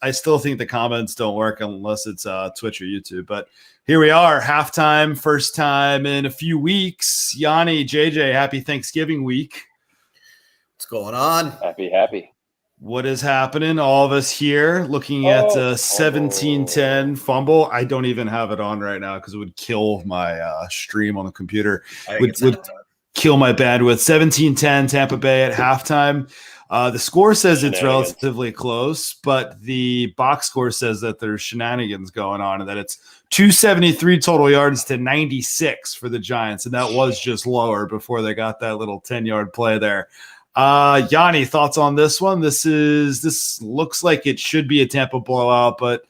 I still think the comments don't work unless it's Twitch or YouTube. But here we are, halftime, first time in a few weeks. Yanni, JJ, happy Thanksgiving week. What's going on? Happy. What is happening? All of us here looking at 17-10 fumble. I don't even have it on right now because it would kill my stream on the computer. Would kill my bandwidth. 17-10 Tampa Bay at halftime. The score says it's relatively close, but the box score says that there's shenanigans going on and that it's 273 total yards to 96 for the Giants. And that was just lower before they got that little 10-yard play there. Yanni, thoughts on this one? This looks like it should be a Tampa blowout, but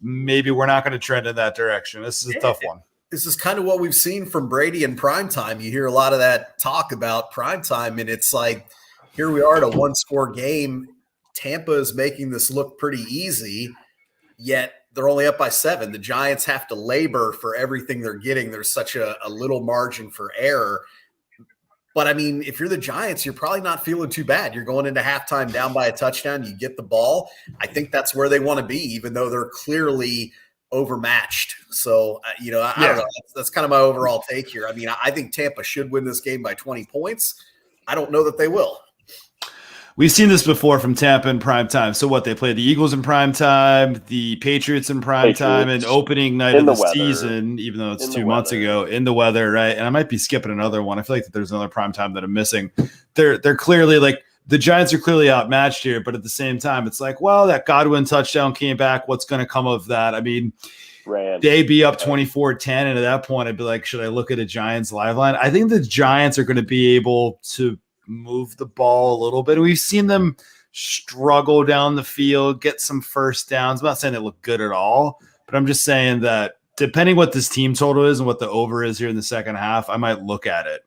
maybe we're not going to trend in that direction. This is a tough one. This is kind of what we've seen from Brady in primetime. You hear a lot of that talk about primetime, and it's like, here we are at a one-score game. Tampa is making this look pretty easy, yet they're only up by 7. The Giants have to labor for everything they're getting. There's such a little margin for error. But, I mean, if you're the Giants, you're probably not feeling too bad. You're going into halftime down by a touchdown. You get the ball. I think that's where they want to be, even though they're clearly overmatched. So, I don't know. That's kind of my overall take here. I mean, I think Tampa should win this game by 20 points. I don't know that they will. We've seen this before from Tampa in prime time. So what, they played the Eagles in prime time, the Patriots in prime time, and opening night of the season, even though it's 2 months ago, in the weather, right? And I might be skipping another one. I feel like that there's another prime time that I'm missing. They're clearly like the Giants are clearly outmatched here, but at the same time, it's like, well, that Godwin touchdown came back. What's going to come of that? I mean, they'd be up 24-10, and at that point, I'd be like, should I look at a Giants live line? I think the Giants are going to be able to move the ball a little bit. We've seen them struggle down the field, get some first downs. I'm not saying they look good at all, but I'm just saying that depending what this team total is and what the over is here in the second half, I might look at it.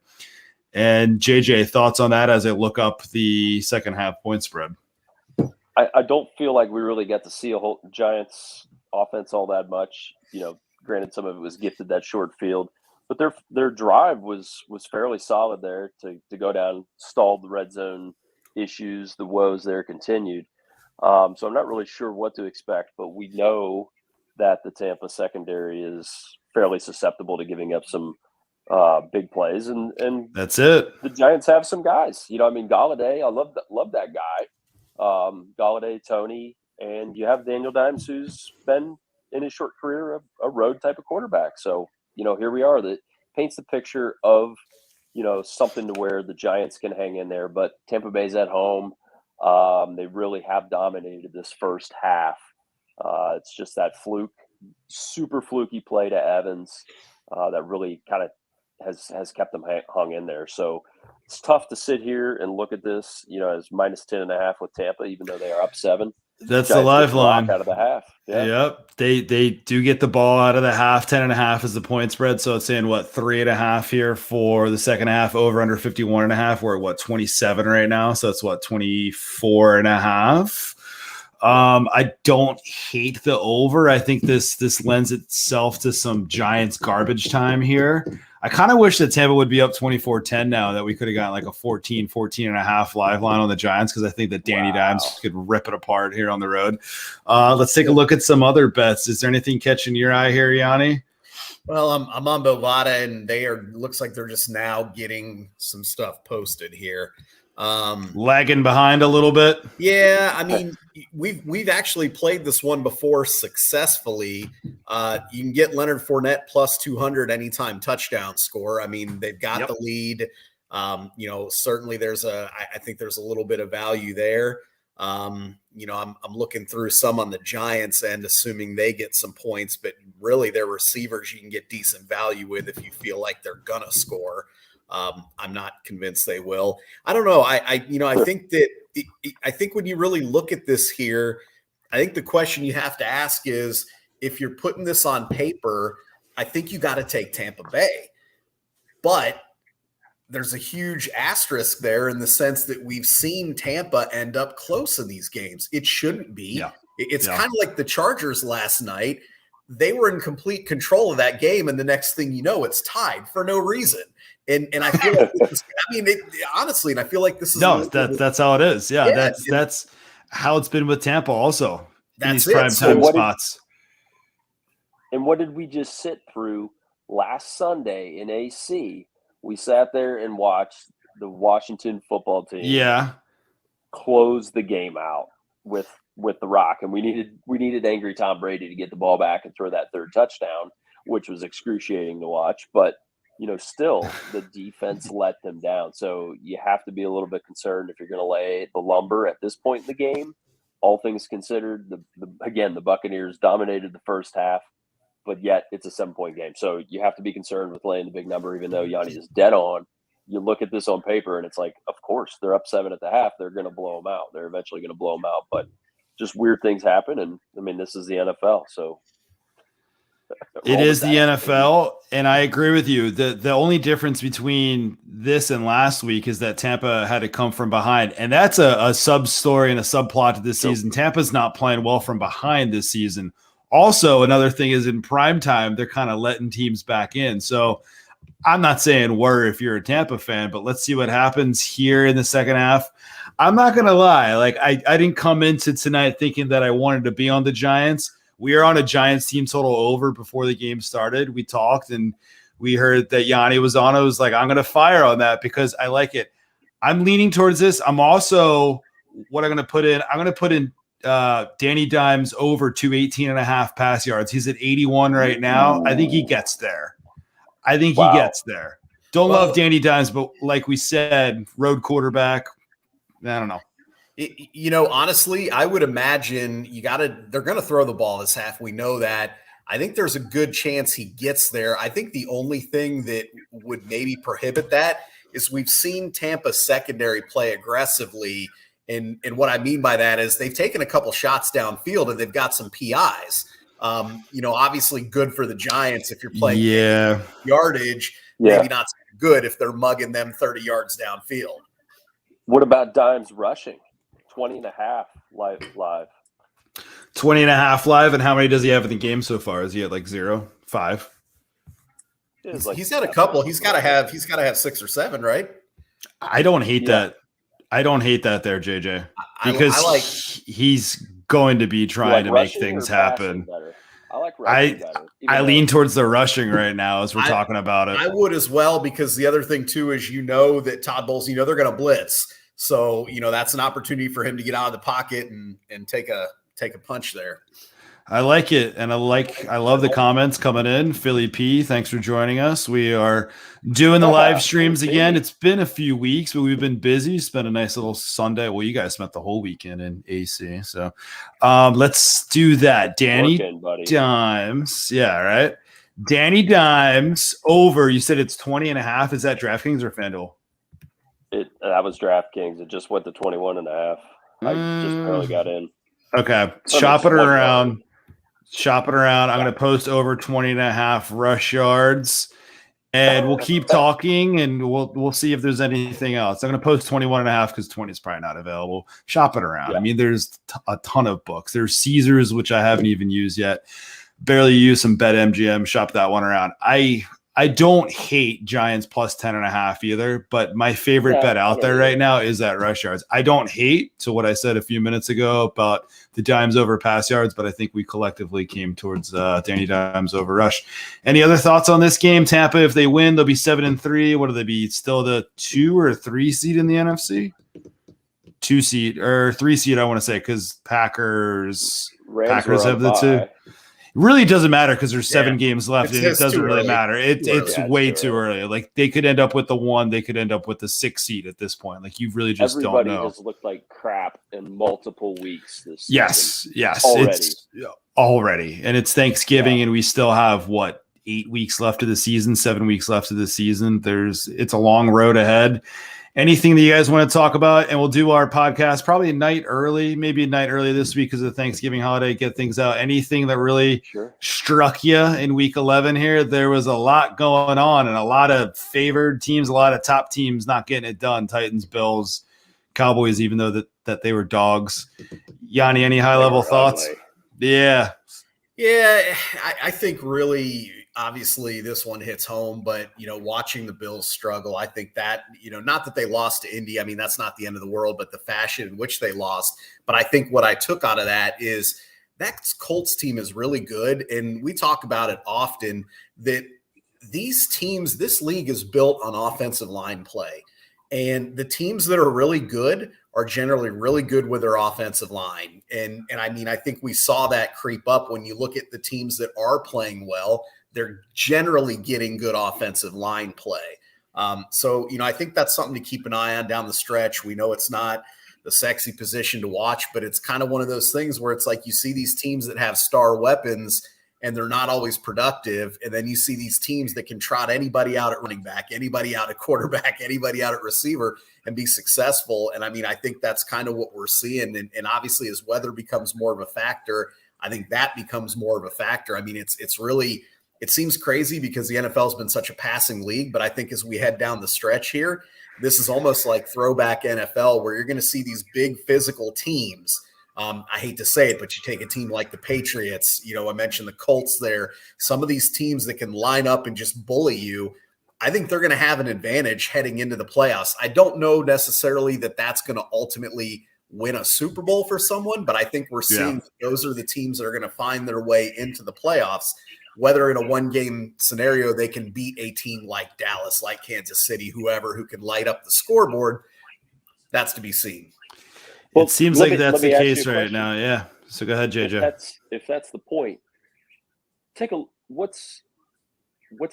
And JJ, thoughts on that as I look up the second half point spread? I don't feel like we really got to see a whole Giants offense all that much. Granted, some of it was gifted that short field. But their drive was fairly solid there to go down, stalled the red zone issues, the woes there continued. So I'm not really sure what to expect, but we know that the Tampa secondary is fairly susceptible to giving up some big plays, and that's it. The Giants have some guys. Galladay, I love that guy. Galladay, Tony, and you have Daniel Dimes, who's been in his short career a road type of quarterback. So. Here we are. That paints the picture of, something to where the Giants can hang in there. But Tampa Bay's at home. They really have dominated this first half. It's just that super fluky play to Evans that really kind of has kept them hung in there. So it's tough to sit here and look at this, as minus 10.5 with Tampa, even though they are up 7. That's the live line out of the half. Yeah. Yep. They do get the ball out of the half. 10.5 is the point spread. So it's saying 3.5 here for the second half, over under 51.5. We're at 27 right now. So it's 24.5. I don't hate the over. I think this lends itself to some Giants garbage time here. I kind of wish that Tampa would be up 24-10 now, that we could have gotten like a 14.5 live line on the Giants, because I think that Danny Dimes could rip it apart here on the road. Let's take a look at some other bets. Is there anything catching your eye here, Yanni? Well, I'm on Bovada, and looks like they're just now getting some stuff posted here. Lagging behind a little bit. Yeah, I mean, we've actually played this one before successfully. You can get Leonard Fournette plus 200 anytime touchdown score. I mean, they've got the lead. Certainly I think there's a little bit of value there. I'm looking through some on the Giants end, assuming they get some points, but really their receivers you can get decent value with if you feel like they're gonna score. I'm not convinced they will. I don't know. I think when you really look at this here, I think the question you have to ask is, if you're putting this on paper, I think you got to take Tampa Bay. But there's a huge asterisk there in the sense that we've seen Tampa end up close in these games. It shouldn't be. Yeah. It's kind of like the Chargers last night. They were in complete control of that game, and the next thing you know, it's tied for no reason. And I feel like honestly, and I feel like this is that's how it is. Yeah. That's how it's been with Tampa also. in these prime time spots. And what did we just sit through last Sunday in AC? We sat there and watched the Washington football team close the game out with the Rock, and we needed angry Tom Brady to get the ball back and throw that third touchdown, which was excruciating to watch. But still the defense let them down. So you have to be a little bit concerned if you're going to lay the lumber at this point in the game. All things considered, the Buccaneers dominated the first half, but yet it's a 7-point game. So you have to be concerned with laying the big number, even though Yanni is dead on. You look at this on paper and it's like, of course, they're up 7 at the half. They're going to blow them out. They're eventually going to blow them out. But just weird things happen. And I mean, this is the NFL. So it is the NFL. And I agree with you. The only difference between this and last week is that Tampa had to come from behind. And that's a sub story and a subplot to this season. Tampa's not playing well from behind this season. Also, another thing is in prime time, they're kind of letting teams back in. So I'm not saying worry if you're a Tampa fan, but let's see what happens here in the second half. I'm not going to lie. Like I didn't come into tonight thinking that I wanted to be on the Giants. We are on a Giants team total over before the game started. We talked and we heard that Yanni was on. I was like, I'm going to fire on that because I like it. I'm leaning towards this. I'm also what I'm going to put in. I'm going to put in Danny Dimes over 218.5 pass yards. He's at 81 right now. I think he gets there. He gets there. Don't love Danny Dimes, but like we said, road quarterback. I don't know. Honestly, I would imagine they're going to throw the ball this half. We know that. I think there's a good chance he gets there. I think the only thing that would maybe prohibit that is we've seen Tampa secondary play aggressively. And what I mean by that is they've taken a couple shots downfield and they've got some PIs. Obviously good for the Giants if you're playing yardage, maybe not so good if they're mugging them 30 yards downfield. What about Dimes rushing? 20.5 live. 20.5 live, and how many does he have in the game so far? Is he at like 0, 5? He's got a couple. He's got to have 6 or 7, right? I don't hate that. I don't hate that there, JJ, because he's going to be trying to make things happen. I like rushing better. I lean towards the rushing right now as we're talking about it. I would as well, because the other thing too is that Todd Bowles, they're going to blitz. So, that's an opportunity for him to get out of the pocket and take a punch there. I like it. And I love the comments coming in. Philly P, thanks for joining us. We are doing the live streams again. It's been a few weeks, but we've been busy. Spent a nice little Sunday. Well, you guys spent the whole weekend in AC. So let's do that. Danny Dimes. Yeah, right. Danny Dimes over. You said it's 20.5. Is that DraftKings or FanDuel? That was DraftKings. It just went to 21.5. I just barely got in. Okay. Shop it around. I'm going to post over 20.5 rush yards, and we'll keep talking, and we'll see if there's anything else. I'm going to post 21.5 because 20 is probably not available. Shop it around. Yeah. I mean, there's a ton of books. There's Caesars, which I haven't even used yet. Barely used some BetMGM. Shop that one around. I don't hate Giants plus 10.5 either, but my favorite bet out there right now is that rush yards. I don't hate to what I said a few minutes ago about the Dimes over pass yards, but I think we collectively came towards Danny Dimes over rush. Any other thoughts on this game? Tampa, if they win, they'll be 7-3. What do they be? Still the 2 or 3 seed in the NFC? 2 seed or 3 seed, I want to say, because Packers have the 2. It really doesn't matter because there's 7 games left, and it doesn't really matter. It's way too early. Like they could end up with the 1, they could end up with the 6 seed at this point. Like you really just don't know. Everybody has looked like crap in multiple weeks this season. Yes, already. And it's Thanksgiving, and we still have 8 weeks left of the season, 7 weeks left of the season. It's a long road ahead. Anything that you guys want to talk about, and we'll do our podcast probably maybe a night early this week because of the Thanksgiving holiday, get things out. Anything that really struck you in week 11 here? There was a lot going on and a lot of favored teams, a lot of top teams not getting it done. Titans, Bills, Cowboys, even though that they were dogs. Yanni, any high-level thoughts? Yeah, I think really – obviously this one hits home, but watching the Bills struggle, I think that, not that they lost to Indy. I mean, that's not the end of the world, but the fashion in which they lost. But I think what I took out of that is that Colts team is really good. And we talk about it often that these teams, this league is built on offensive line play. And the teams that are really good are generally really good with their offensive line. And I mean, I think we saw that creep up when you look at the teams that are playing well. They're generally getting good offensive line play. So, I think that's something to keep an eye on down the stretch. We know it's not the sexy position to watch, but it's kind of one of those things where it's like you see these teams that have star weapons and they're not always productive. And then you see these teams that can trot anybody out at running back, anybody out at quarterback, anybody out at receiver and be successful. And I mean, I think that's kind of what we're seeing. And obviously as weather becomes more of a factor, I think that becomes more of a factor. I mean, it's really, it seems crazy because the NFL has been such a passing league, but I think as we head down the stretch here, this is almost like throwback NFL where you're going to see these big physical teams. I hate to say it, but you take a team like the Patriots, I mentioned the Colts there, some of these teams that can line up and just bully you. I think they're going to have an advantage heading into the playoffs. I don't know necessarily that that's going to ultimately win a Super Bowl for someone, but I think we're seeing those are the teams that are going to find their way into the playoffs. Whether in a one-game scenario they can beat a team like Dallas, like Kansas City, whoever who can light up the scoreboard, that's to be seen. Well, it seems like that's the case right now. Yeah. So go ahead, JJ. If that's the point, what's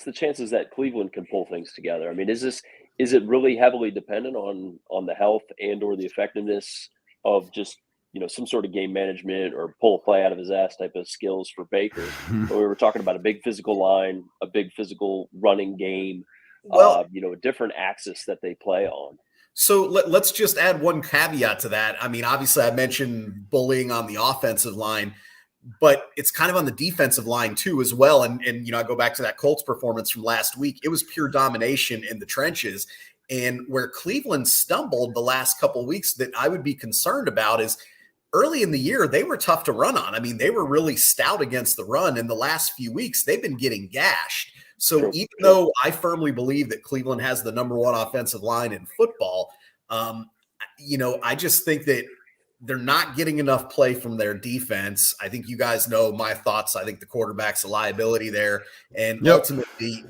the chances that Cleveland can pull things together? I mean, is it really heavily dependent on the health and or the effectiveness of just some sort of game management or pull a play out of his ass type of skills for Baker? We were talking about a big physical line, a big physical running game, a different axis that they play on. So let's just add one caveat to that. I mean, obviously I mentioned bullying on the offensive line, but it's kind of on the defensive line too as well. And I go back to that Colts performance from last week. It was pure domination in the trenches. And where Cleveland stumbled the last couple of weeks that I would be concerned about is early in the year, they were tough to run on. I mean, they were really stout against the run. In the last few weeks, they've been getting gashed. So even though I firmly believe that Cleveland has the number one offensive line in football, I just think that they're not getting enough play from their defense. I think you guys know my thoughts. I think the quarterback's a liability there. And ultimately,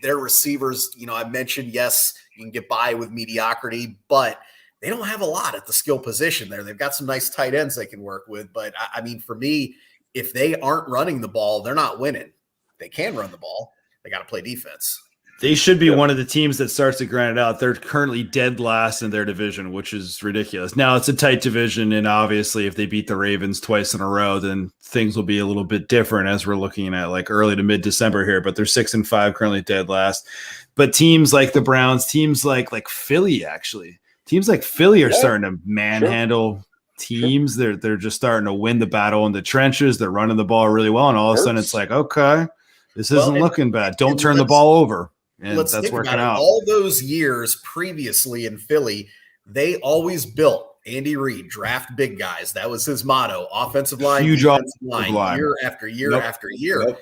their receivers, I mentioned, yes, you can get by with mediocrity, but they don't have a lot at the skill position there. They've got some nice tight ends they can work with. But I mean, for me, if they aren't running the ball, they're not winning. They can run the ball. They got to play defense. They should be one of the teams that starts to grind it out. They're currently dead last in their division, which is ridiculous. Now it's a tight division, and obviously if they beat the Ravens twice in a row, then things will be a little bit different as we're looking at like early to mid-December here. But they're 6-5, currently dead last. But teams like the Browns, teams like Philly, actually, teams like Philly are starting to manhandle teams. They're just starting to win the battle in the trenches. They're running the ball really well, and all of a sudden it's like, okay, this isn't looking bad. Don't turn the ball over. And that's working out. All those years previously in Philly, they always built Andy Reid, draft big guys. That was his motto. Offensive line, defensive line, year after year after year. And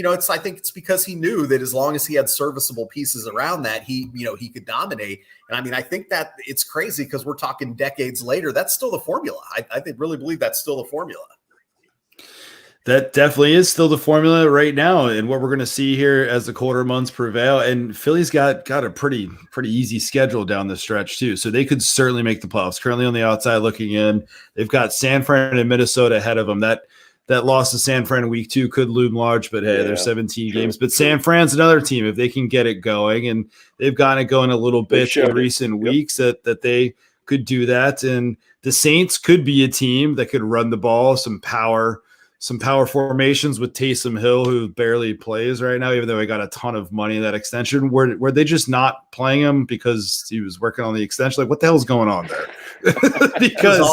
I think it's because he knew that as long as he had serviceable pieces around that, he could dominate. And I mean, I think that it's crazy because we're talking decades later. That's still the formula. I really believe that's still the formula. That definitely is still the formula right now, and what we're going to see here as the colder months prevail. And Philly's got a pretty easy schedule down the stretch too, so they could certainly make the playoffs. Currently on the outside looking in, they've got San Fran and Minnesota ahead of them. That loss to San Fran in week 2 could loom large, but hey, there's 17 games. But San Fran's another team if they can get it going, and they've gotten it going a little bit in recent weeks that they could do that. And the Saints could be a team that could run the ball, some power formations with Taysom Hill, who barely plays right now, even though he got a ton of money in that extension. Were they just not playing him because he was working on the extension? Like, what the hell's going on there? Because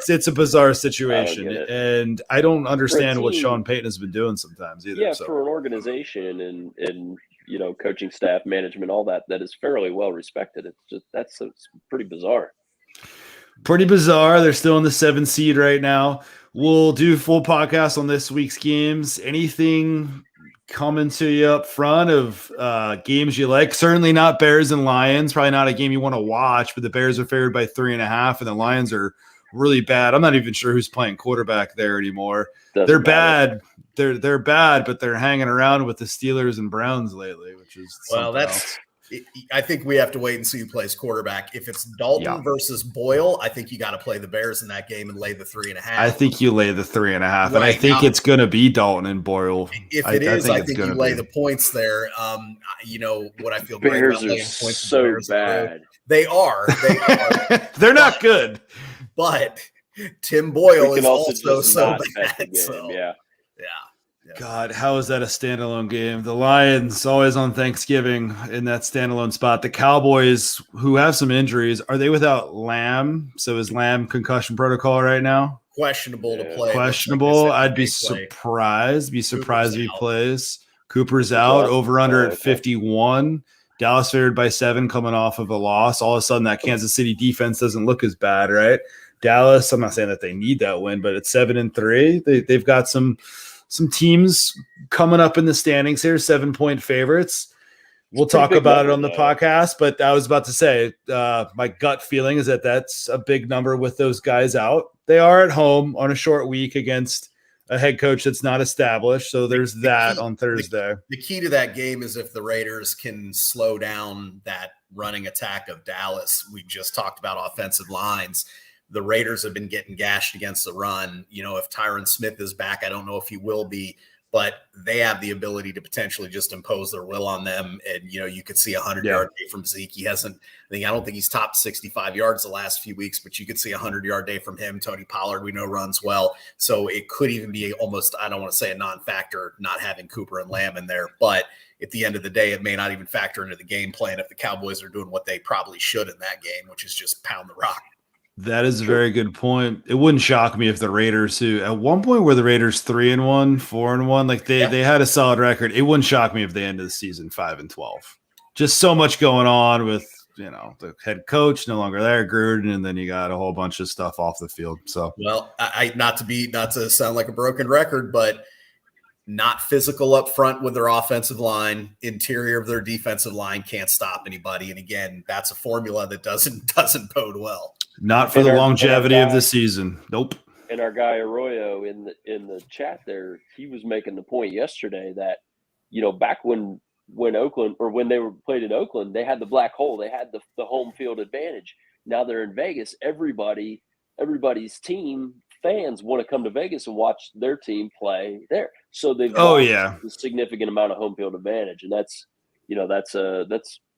it's a bizarre situation, and I don't understand what Sean Payton has been doing sometimes either. Yeah, for an organization and coaching staff, management, all that is fairly well respected. It's pretty bizarre. Pretty bizarre. They're still in the 7th seed right now. We'll do full podcast on this week's games. Anything coming to you up front of games you like? Certainly not Bears and Lions. Probably not a game you want to watch, but the Bears are favored by 3.5, and the Lions are really bad. I'm not even sure who's playing quarterback there anymore. Doesn't bad. They're bad, but they're hanging around with the Steelers and Browns lately, which is else. I think we have to wait and see who plays quarterback. If it's Dalton versus Boyle, I think you got to play the Bears in that game and lay the 3.5. I think you lay the 3.5, right, and I think it's going to be Dalton and Boyle. If it is, I think you lay the points there. What I feel great about laying points. So bad. They are. They're not good. But Tim Boyle is also so bad. So, yeah. God, how is that a standalone game? The Lions always on Thanksgiving in that standalone spot. The Cowboys, who have some injuries, are they without Lamb? So is Lamb concussion protocol right now? Questionable to play. Questionable. I'd be surprised. If he plays. Cooper's out. Over under at 51. Dallas favored by 7 coming off of a loss. All of a sudden, that Kansas City defense doesn't look as bad, right? Dallas, I'm not saying that they need that win, but it's 7-3. They've got some teams coming up in the standings here, 7-point favorites. We'll talk about it on the podcast, but I was about to say, my gut feeling is that that's a big number with those guys out. They are at home on a short week against a head coach that's not established. So there's that on Thursday. The key to that game is if the Raiders can slow down that running attack of Dallas. We just talked about offensive lines. The Raiders have been getting gashed against the run. If Tyron Smith is back, I don't know if he will be, but they have the ability to potentially just impose their will on them. And, you could see 100-yard day from Zeke. I don't think he's topped 65 yards the last few weeks, but you could see 100-yard day from him. Tony Pollard, we know, runs well. So it could even be almost, I don't want to say a non-factor, not having Cooper and Lamb in there. But at the end of the day, it may not even factor into the game plan if the Cowboys are doing what they probably should in that game, which is just pound the rock. That is a very good point. It wouldn't shock me if the Raiders, who at one point were the Raiders 3-1, 4-1, like they had a solid record. It wouldn't shock me if they ended the season 5-12. Just so much going on with, the head coach no longer there, Gruden, and then you got a whole bunch of stuff off the field. So, well, I not to sound like a broken record, but not physical up front with their offensive line, interior of their defensive line can't stop anybody. And again, that's a formula that doesn't bode well. Not for the longevity of the season. Nope. And our guy Arroyo in the chat there, he was making the point yesterday that, back when Oakland, or when they were played in Oakland, they had the black hole. They had the home field advantage. Now they're in Vegas. Everybody's team fans want to come to Vegas and watch their team play there. So they've got a significant amount of home field advantage. And that's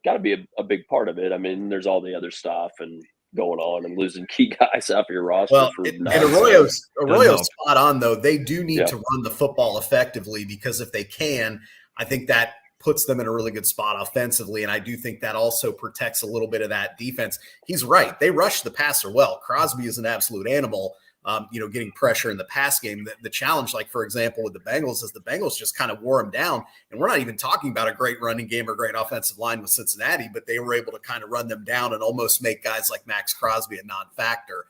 got to be a big part of it. I mean, there's all the other stuff and going on and losing key guys off your roster. Well, and Arroyo's spot on, though. They do need to run the football effectively, because if they can, I think that puts them in a really good spot offensively. And I do think that also protects a little bit of that defense. He's right. They rush the passer well. Crosby is an absolute animal. Getting pressure in the pass game. The challenge, like, for example, with the Bengals, is the Bengals just kind of wore them down. And we're not even talking about a great running game or great offensive line with Cincinnati, but they were able to kind of run them down and almost make guys like Max Crosby a non-factor.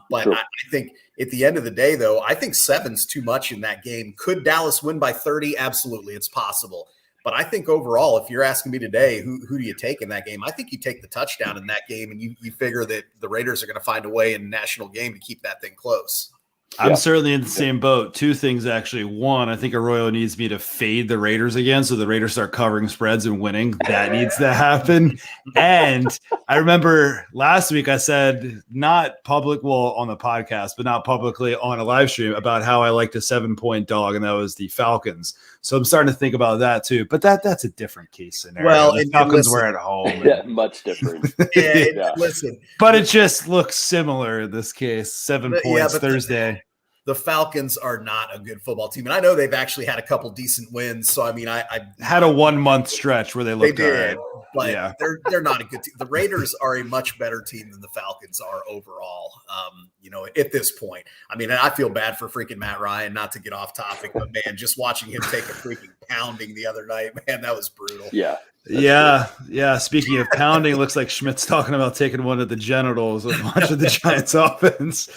But Sure. I think at the end of the day, though, I think 7's too much in that game. Could Dallas win by 30? Absolutely. It's possible. But I think overall, if you're asking me today, who do you take in that game? I think you take the touchdown in that game, and you figure that the Raiders are going to find a way in a national game to keep that thing close. I'm certainly in the same boat. Two things, actually. One, I think Arroyo needs me to fade the Raiders again so the Raiders start covering spreads and winning. That needs to happen. And I remember last week I said, not public, well, on the podcast, but not publicly on a live stream, about how I liked a 7-point dog, and that was the Falcons. So I'm starting to think about that too. But that's a different case scenario. Well, the Falcons were at home. Much different. Listen. But it just looks similar in this case. 7 points Thursday. The Falcons are not a good football team. And I know they've actually had a couple decent wins. So, I mean, I had a 1 month stretch where they looked all right. But they're not a good team. The Raiders are a much better team than the Falcons are overall, at this point. I mean, I feel bad for freaking Matt Ryan, not to get off topic, but, man, just watching him take a freaking pounding the other night, man, that was brutal. Yeah. Speaking of pounding, looks like Schmidt's talking about taking one of the genitals of watching the Giants offense.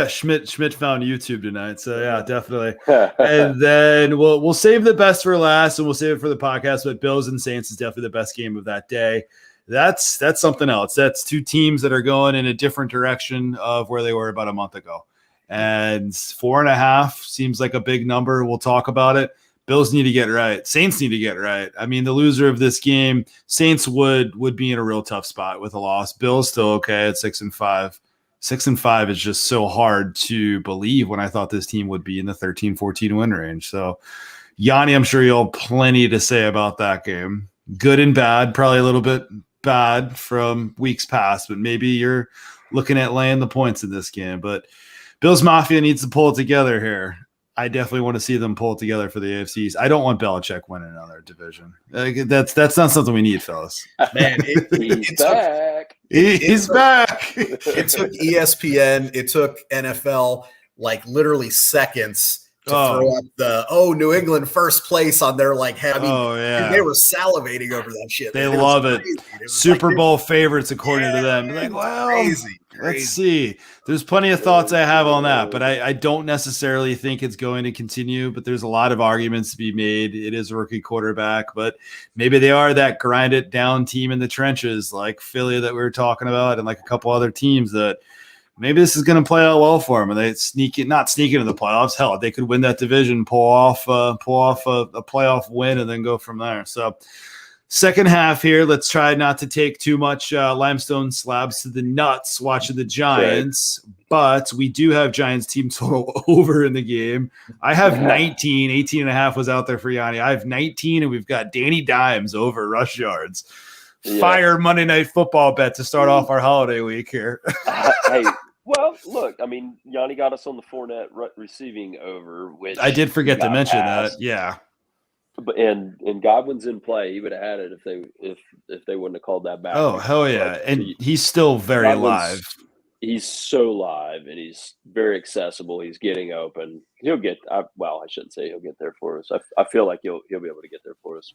Schmidt found YouTube tonight, so yeah, definitely. And then we'll save the best for last, and we'll save it for the podcast. But Bills and Saints is definitely the best game of that day. that's something else. That's two teams that are going in a different direction of where they were about a month ago. And 4.5 seems like a big number. We'll talk about it. Bills need to get right. Saints need to get right. I mean, the loser of this game, Saints would be in a real tough spot with a loss. Bills still okay at 6-5. 6-5 is just so hard to believe when I thought this team would be in the 13-14 win range. So, Yanni, I'm sure you'll have plenty to say about that game. Good and bad, probably a little bit bad from weeks past, but maybe you're looking at laying the points in this game. But Bills Mafia needs to pull it together here. I definitely want to see them pull it together for the AFCs. I don't want Belichick winning another division. That's not something we need, fellas. Man, he's back. He's back. It took ESPN, it took NFL like literally seconds to throw up the New England first place on their head. I mean, they were salivating over that shit. They love it. Super Bowl favorites according to them. Like, well, crazy. Let's see. There's plenty of thoughts I have on that, but I don't necessarily think it's going to continue. But there's a lot of arguments to be made. It is a rookie quarterback, but maybe they are that grind it down team in the trenches, like Philly that we were talking about, and like a couple other teams that maybe this is going to play out well for them. And they not sneak into the playoffs. Hell, they could win that division, pull off a playoff win, and then go from there. So. Second half here, let's try not to take too much limestone slabs to the nuts watching the Giants, but we do have Giants team total over in the game. I have 19, 18.5 was out there for Yanni. I have 19, and we've got Danny Dimes over rush yards. Yeah. Fire Monday Night Football bet to start off our holiday week here. Hey, well, look, I mean, Yanni got us on the Fournette receiving over, which I did forget to mention that. Yeah. But and Godwin's in play. He would have had it if they wouldn't have called that back. Oh, hell yeah. And he's still very live. He's so live, and he's very accessible. He's getting open. He'll get I shouldn't say he'll get there for us. I feel like he'll be able to get there for us.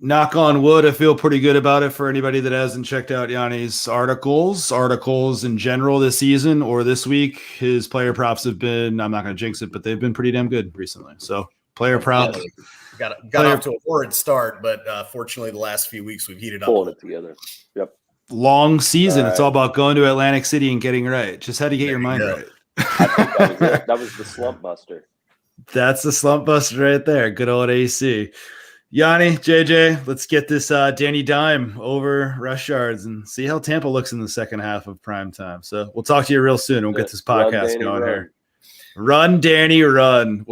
Knock on wood, I feel pretty good about it for anybody that hasn't checked out Yanni's articles in general this season or this week. His player props have been, I'm not going to jinx it, but they've been pretty damn good recently. So player prop. Got off to a horrid start, but fortunately the last few weeks we've heated up. Pulling it together. Yep. Long season. It's all about going to Atlantic City and getting right. Just had to get your mind right. I think that was the slump buster. That's the slump buster right there. Good old AC. Yanni, JJ, let's get this Danny Dime over rush yards and see how Tampa looks in the second half of prime time. So we'll talk to you real soon. We'll get this podcast going here. Run, Danny, run. We'll